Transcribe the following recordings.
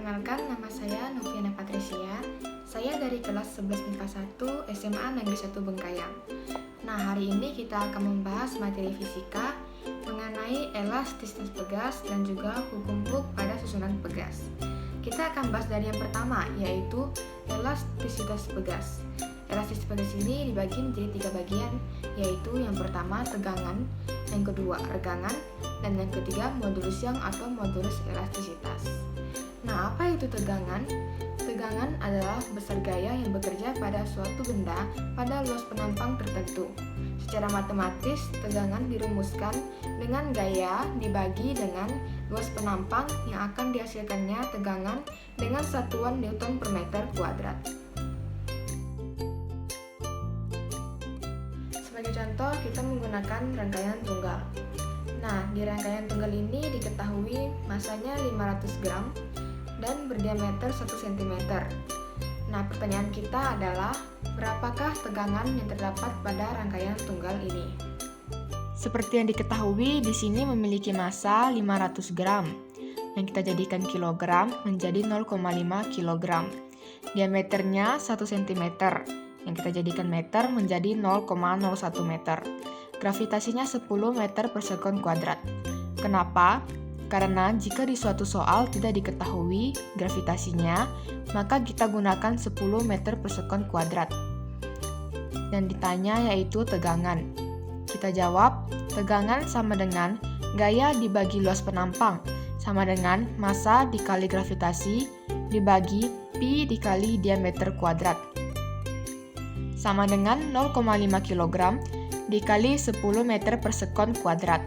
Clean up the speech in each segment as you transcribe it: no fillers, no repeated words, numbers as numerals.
Perkenalkan, nama saya Noviana Patricia. Saya dari kelas 11 MIPA 1 SMA Negeri 1 Bengkayang. Nah, hari ini kita akan membahas materi fisika mengenai elastisitas pegas dan juga hukum Hooke pada susunan pegas. Kita akan bahas dari yang pertama, yaitu elastisitas pegas. Elastisitas pegas ini dibagi menjadi 3 bagian, yaitu yang pertama tegangan, yang kedua regangan, dan yang ketiga modulus Young atau modulus elastisitas. Nah, apa itu tegangan? Tegangan adalah besar gaya yang bekerja pada suatu benda pada luas penampang tertentu. Secara matematis, tegangan dirumuskan dengan gaya dibagi dengan luas penampang yang akan dihasilkannya tegangan dengan satuan Newton per meter kuadrat. Sebagai contoh, kita menggunakan rangkaian tunggal. Nah, di rangkaian tunggal ini diketahui masanya 500 gram dan berdiameter 1 cm. Nah, pertanyaan kita adalah, berapakah tegangan yang terdapat pada rangkaian tunggal ini? Seperti yang diketahui, di sini memiliki massa 500 gram, yang kita jadikan kilogram menjadi 0,5 kilogram. Diameternya 1 cm, yang kita jadikan meter menjadi 0,01 meter. Gravitasinya 10 meter per sekon kuadrat. Kenapa? Karena jika di suatu soal tidak diketahui gravitasinya, maka kita gunakan 10 meter per sekon kuadrat. Dan ditanya yaitu tegangan. Kita jawab, tegangan sama dengan gaya dibagi luas penampang, sama dengan massa dikali gravitasi dibagi pi dikali diameter kuadrat. Sama dengan 0,5 kg dikali 10 meter per sekon kuadrat.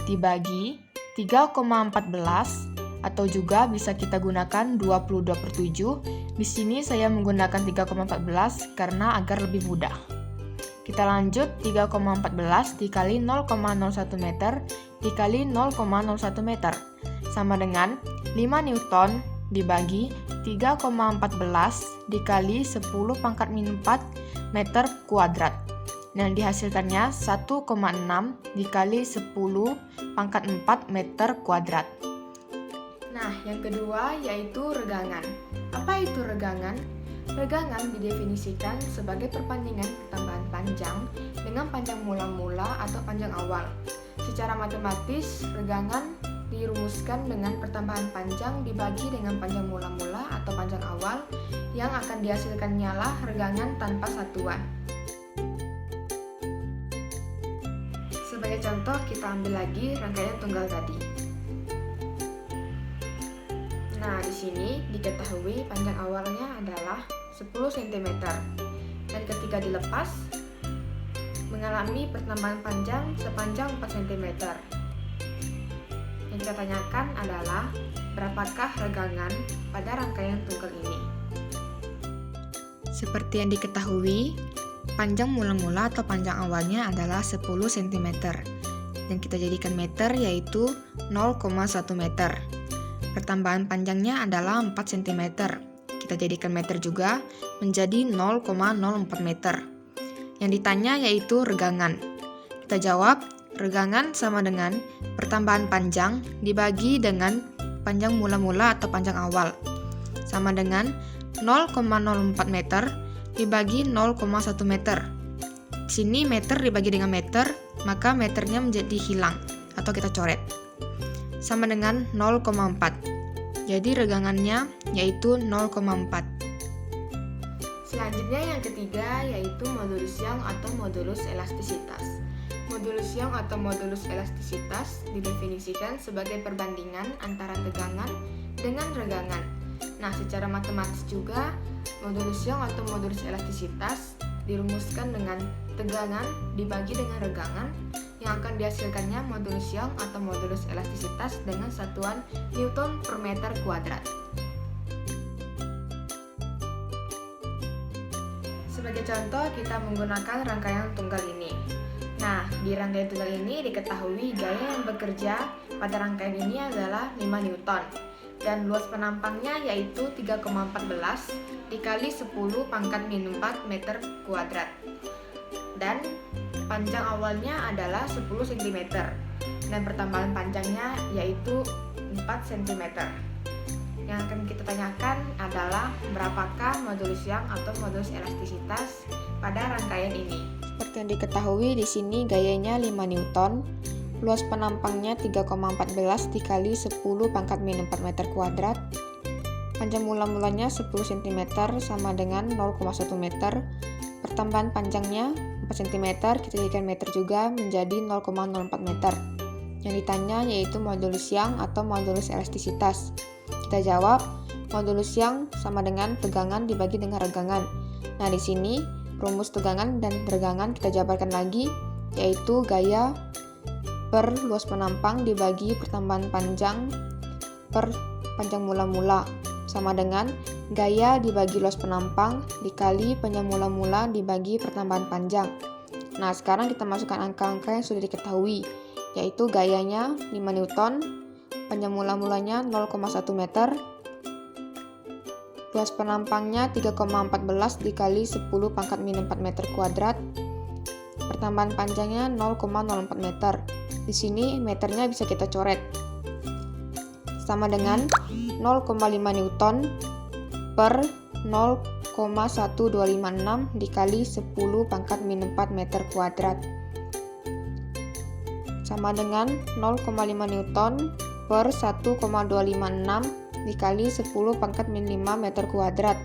Dibagi 3,14 atau juga bisa kita gunakan 22/7. Di sini saya menggunakan 3,14 karena agar lebih mudah. Kita lanjut, 3,14 dikali 0,01 meter dikali 0,01 meter sama dengan 5 Newton dibagi 3,14 dikali 10 pangkat min 4 meter kuadrat. Dan dihasilkannya 1,6 dikali 10 pangkat 4 meter kuadrat. Nah, yang kedua yaitu regangan. Apa itu regangan? Regangan didefinisikan sebagai perbandingan pertambahan panjang dengan panjang mula-mula atau panjang awal. Secara matematis, regangan dirumuskan dengan pertambahan panjang dibagi dengan panjang mula-mula atau panjang awal yang akan dihasilkannya lah regangan tanpa satuan. Sebagai contoh, kita ambil lagi rangkaian tunggal tadi. Nah, di sini diketahui panjang awalnya adalah 10 cm dan ketika dilepas mengalami pertambahan panjang sepanjang 4 cm. Yang kita tanyakan adalah, berapakah regangan pada rangkaian tunggal ini? Seperti yang diketahui, panjang mula-mula atau panjang awalnya adalah 10 cm dan kita jadikan meter yaitu 0,1 meter. Pertambahan panjangnya adalah 4 cm. Kita jadikan meter juga menjadi 0,04 meter. Yang ditanya yaitu regangan. Kita jawab, regangan sama dengan pertambahan panjang dibagi dengan panjang mula-mula atau panjang awal. Sama dengan 0,04 meter dibagi 0,1 meter. Di sini meter dibagi dengan meter, maka meternya menjadi hilang atau kita coret. Sama dengan 0,4. Jadi regangannya yaitu 0,4. Selanjutnya yang ketiga yaitu modulus Young atau modulus elastisitas. Modulus Young atau modulus elastisitas didefinisikan sebagai perbandingan antara tegangan dengan regangan. Nah, secara matematis juga, modulus Young atau modulus elastisitas dirumuskan dengan tegangan dibagi dengan regangan yang akan dihasilkannya modulus Young atau modulus elastisitas dengan satuan Newton per meter kuadrat. Sebagai contoh, kita menggunakan rangkaian tunggal ini. Nah, di rangkaian tunggal ini diketahui gaya yang bekerja pada rangkaian ini adalah 5 Newton. Dan luas penampangnya yaitu 3,14 dikali 10 pangkat min 4 meter kuadrat. Dan panjang awalnya adalah 10 cm dan pertambahan panjangnya yaitu 4 cm. Yang akan kita tanyakan adalah berapakah modulus Young atau modulus elastisitas pada rangkaian ini. Seperti yang diketahui di sini gayanya 5 Newton, luas penampangnya 3,14 dikali 10 pangkat min 4 meter kuadrat, panjang mula-mulanya 10 cm sama dengan 0,1 meter, pertambahan panjangnya 4 cm, kita jadikan meter juga menjadi 0,04 meter. Yang ditanya yaitu modulus Young atau modulus elastisitas. Kita jawab, modulus Young sama dengan tegangan dibagi dengan regangan. Nah, di sini rumus tegangan dan regangan kita jabarkan lagi, yaitu gaya per luas penampang dibagi pertambahan panjang per panjang mula-mula, sama dengan gaya dibagi luas penampang dikali panjang mula-mula dibagi pertambahan panjang. Nah, sekarang kita masukkan angka-angka yang sudah diketahui, yaitu gayanya 5 Newton, panjang mula-mulanya 0,1 meter, luas penampangnya 3,14 dikali 10 pangkat min 4 meter kuadrat, pertambahan panjangnya 0,04 meter. Di sini meternya bisa kita coret. Sama dengan 0,5 Newton per 0,1256 dikali 10 pangkat min 4 meter kuadrat. Sama dengan 0,5 Newton per 1,256 dikali 10 pangkat min 5 meter kuadrat,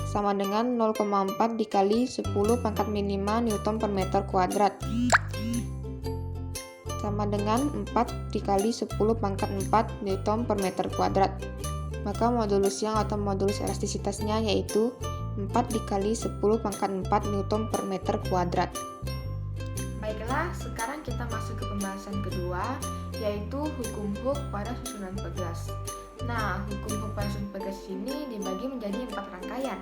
sama dengan 0,4 dikali 10 pangkat min 5 Newton per meter kuadrat, sama dengan 4 dikali 10 pangkat 4 Newton per meter kuadrat. Maka modulus Young atau modulus elastisitasnya yaitu 4 dikali 10 pangkat 4 Newton per meter kuadrat. Baiklah, sekarang kita masuk ke pembahasan kedua, yaitu hukum Hooke pada susunan pegas. Nah, hukum Hooke pada susunan pegas ini dibagi menjadi 4 rangkaian,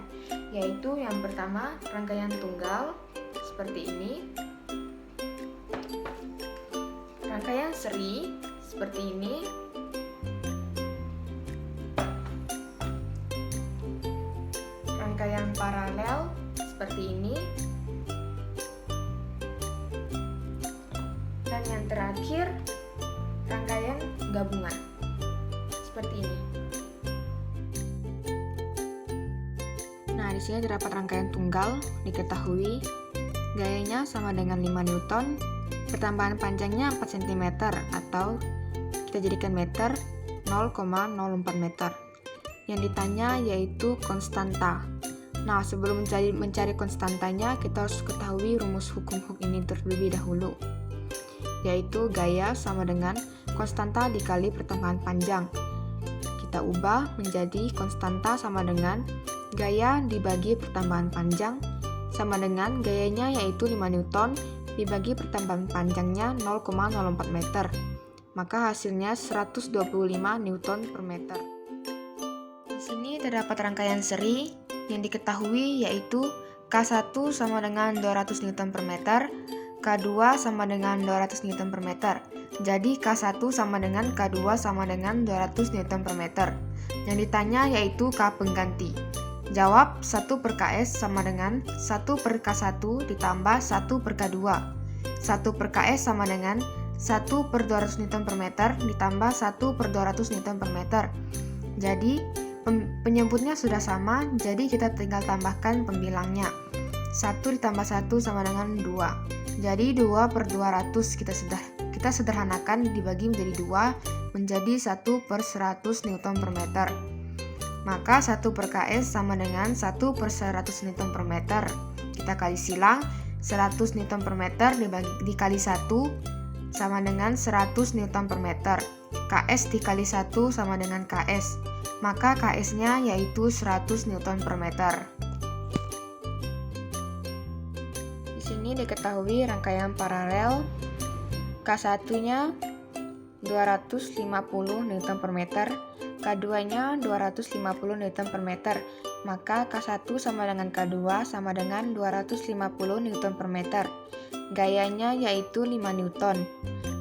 yaitu yang pertama rangkaian tunggal seperti ini, rangkaian seri seperti ini, rangkaian paralel seperti ini, dan yang terakhir rangkaian gabungan seperti ini. Nah, di sini terdapat rangkaian tunggal, diketahui gayanya sama dengan 5 Newton, pertambahan panjangnya 4 cm atau kita jadikan meter 0,04 meter. Yang ditanya yaitu konstanta. Nah, sebelum mencari konstantanya, kita harus ketahui rumus hukum Hooke ini terlebih dahulu, yaitu gaya sama dengan konstanta dikali pertambahan panjang. Kita ubah menjadi konstanta sama dengan gaya dibagi pertambahan panjang, sama dengan gayanya yaitu 5 Newton dibagi pertambahan panjangnya 0,04 meter. Maka hasilnya 125 Newton per meter. Di sini terdapat rangkaian seri yang diketahui yaitu K1 sama dengan 200 Newton per meter, K2 sama dengan 200 Newton per meter. Jadi K1 sama dengan K2 sama dengan 200 Newton per meter. Yang ditanya yaitu K pengganti. Jawab 1 per Ks sama dengan 1 per K1 ditambah 1 per K2. 1 per Ks sama dengan 1 per 200 Newton per meter ditambah 1 per 200 Newton per meter. Jadi penyebutnya sudah sama, jadi kita tinggal tambahkan pembilangnya. 1 ditambah 1 sama dengan 2. Jadi 2 per 200 kita sederhanakan dibagi menjadi 2 menjadi 1 per 100 Newton per meter. Maka 1 per Ks sama dengan 1 per 100 Newton per meter. Kita kali silang, 100 Newton per meter dikali 1 sama dengan 100 Newton per meter. Ks dikali 1 sama dengan Ks. Maka Ks-nya yaitu 100 Newton per meter. Di sini diketahui rangkaian paralel K1-nya 250 Newton per meter, K2-nya 250 Newton per meter. Maka K1 sama dengan K2 sama dengan 250 Newton per meter. Gayanya yaitu 5 Newton.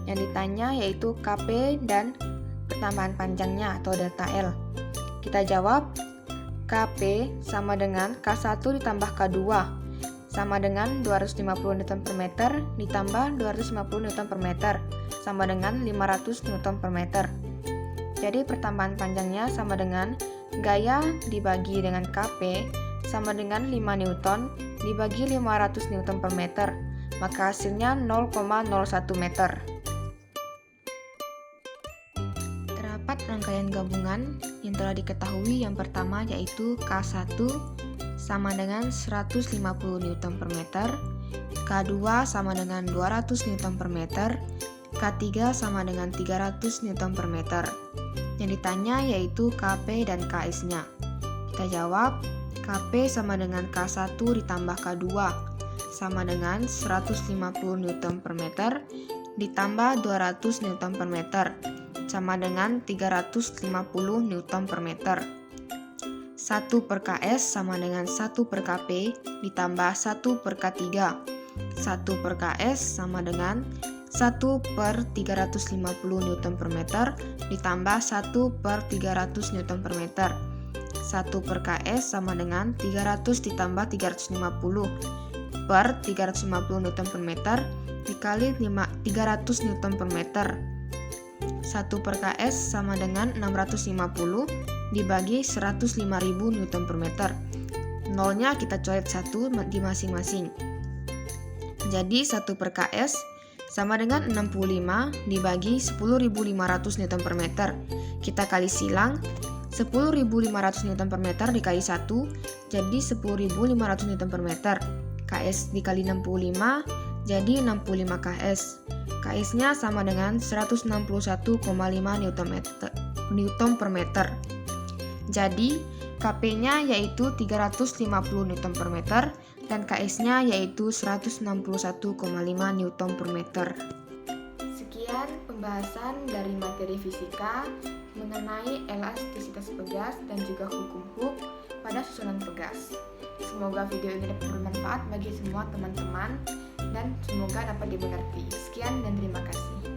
Yang ditanya yaitu Kp dan pertambahan panjangnya atau delta L. Kita jawab Kp sama dengan K1 ditambah K2 sama dengan 250 Newton per meter ditambah 250 Newton per meter sama dengan 500 Newton per meter. Jadi pertambahan panjangnya sama dengan gaya dibagi dengan KP sama dengan 5 Newton dibagi 500 Newton per meter. Maka hasilnya 0,01 meter. Terdapat rangkaian gabungan yang telah diketahui. Yang pertama yaitu K1 sama dengan 150 Newton per meter, K2 sama dengan 200 Newton per meter, K3 sama dengan 300 Newton per meter. Yang ditanya yaitu KP dan KS-nya. Kita jawab, KP sama dengan K1 ditambah K2 sama dengan 150 Newton per meter ditambah 200 Newton per meter sama dengan 350 Newton per meter. 1 per KS sama dengan 1 per KP ditambah 1 per K3. 1 per KS sama dengan 1 per 350 Newton per meter ditambah 1 per 300 Newton per meter. 1 per KS sama dengan 300 ditambah 350 per 350 Newton per meter dikali 300 Newton per meter. 1 per KS sama dengan 650 dibagi 105.000 Newton per meter. Nolnya kita coret 1 di masing-masing. Jadi 1 per KS sama dengan 65 dibagi 10.500 Newton per meter. Kita kali silang, 10.500 Newton per meter dikali 1, jadi 10.500 Newton per meter. KS dikali 65, jadi 65 KS. KS-nya sama dengan 161,5 Newton per meter. Jadi, KP-nya yaitu 350 Newton per meter dan KS-nya yaitu 161,5 Newton per meter. Sekian pembahasan dari materi fisika mengenai elastisitas pegas dan juga hukum Hooke pada susunan pegas. Semoga video ini dapat bermanfaat bagi semua teman-teman dan semoga dapat dimengerti. Sekian dan terima kasih.